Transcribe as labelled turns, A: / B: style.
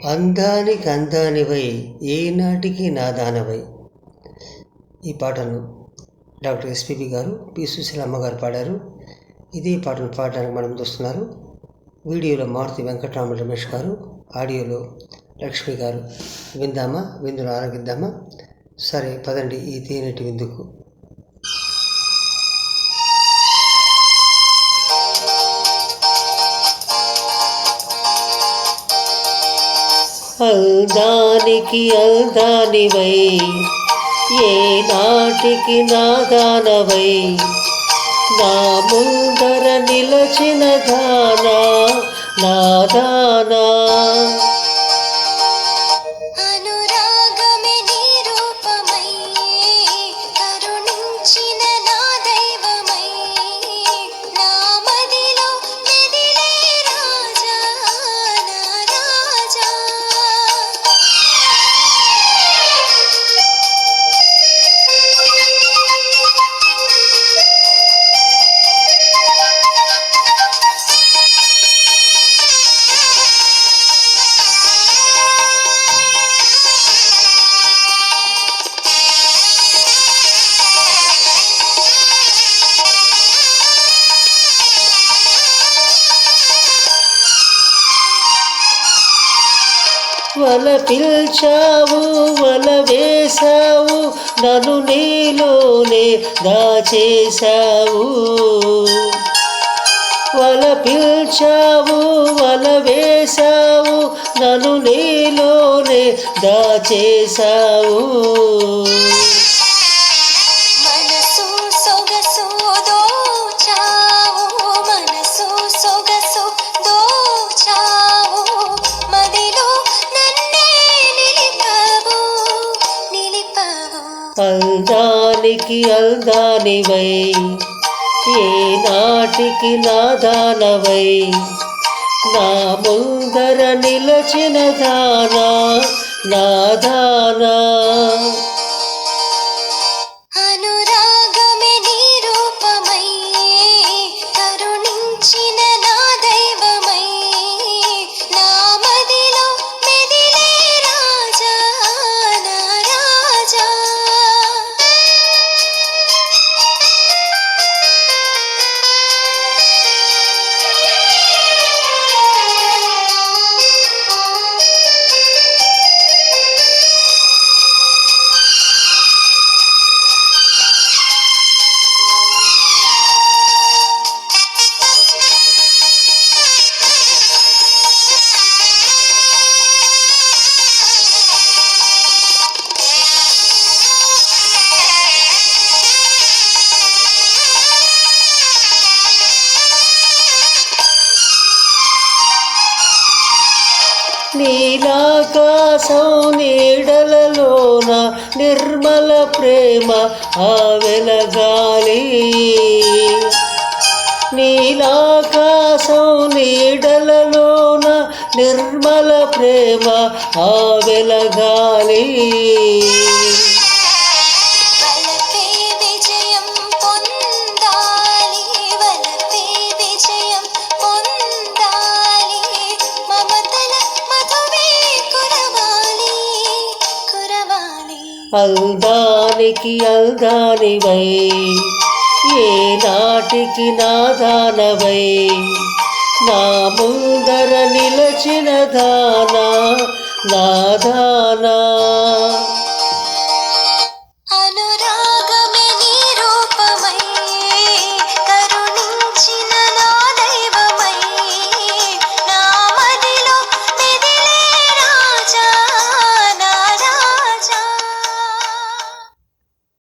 A: అందానికి అందానివై ఏనాటికి నాదానవై. ఈ పాటను డాక్టర్ ఎస్పిబి గారు, పి సుశీలమ్మ గారు పాడారు. ఇదే పాటను పాడడానికి మనం చూస్తున్నారు. వీడియోలో మారుతి వెంకటరామ రమేష్ గారు, ఆడియోలో లక్ష్మి గారు. విందామా, విందును ఆరగిద్దామా? సరే పదండి ఈ తేనెటి విందుకు. అందానికి అందానివై ఏ నాటికి నాదానవై, నా ముందర నిలచిన దానా నాదానా. వల పిల్చావు, వల వేశావు, నన్ను నీలోనే దాచేశావు. వల పిల్చావు, వల వేశావు, నన్ను నీలోనే దాచేశావు. అందానికి అందానివై ఏ నాటికి నాదానవై, నా ముందర నిలచిన దానా నాదానా. నీలాకాశం నీడలలోన నిర్మల ప్రేమ ఆ వెలగాలి. నీలాకాశం నీడలలోన నిర్మల ప్రేమ ఆ వెలగాలి. అందానికి అందానివై ఏ నాటికి నాదానవై, నా ముందర నిలచిన దానా నాదానా.